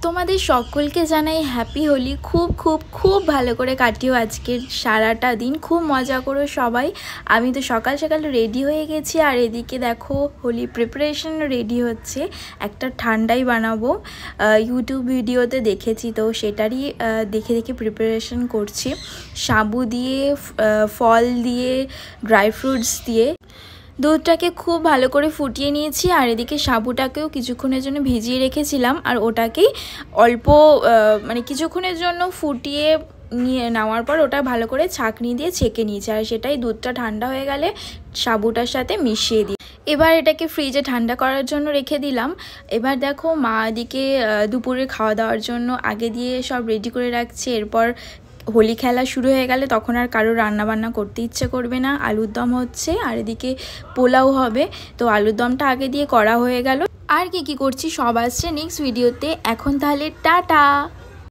তোমাদের সকলকে জানাই হ্যাপি হোলি। খুব খুব খুব ভালো করে কাটিও আজকের সারাটা দিন, খুব মজা করো সবাই। আমি তো সকাল সকাল রেডি হয়ে গেছি, আর এদিকে দেখো হোলি প্রিপারেশন রেডি হচ্ছে। একটা ঠান্ডাই বানাবো, ইউটিউব ভিডিওতে দেখেছি, তো সেটারই দেখে দেখে প্রিপারেশন করছি। সাবু দিয়ে, ফল দিয়ে, ড্রাই ফ্রুটস দিয়ে দুধটাকে খুব ভালো করে ফুটিয়ে নিয়েছি। আর এদিকে সাবুটাকেও কিছুক্ষণের জন্য ভিজিয়ে রেখেছিলাম, আর ওটাকেই অল্প মানে কিছুক্ষণের জন্য ফুটিয়ে নিয়ে নেওয়ার পর ওটা ভালো করে ছাঁকনি দিয়ে ছেঁকে নিয়েছি। আর সেটাই দুধটা ঠান্ডা হয়ে গেলে সাবুটার সাথে মিশিয়ে দিই। এবার এটাকে ফ্রিজে ঠান্ডা করার জন্য রেখে দিলাম। এবার দেখো মা এদিকে দুপুরে খাওয়া দাওয়ার জন্য আগে দিয়ে সব রেডি করে রাখছে। এরপর হোলি খেলা শুরু হয়ে গেলে তখন আর কারো রান্নাবান্না করতে ইচ্ছে করবে না। আলুর দম হচ্ছে, আর এদিকে পোলাও হবে, তো আলুর দমটা আগে দিয়ে করা হয়ে গেল। আর কি করছি সব আসছে নেক্সট ভিডিওতে। এখন তাহলে টাটা।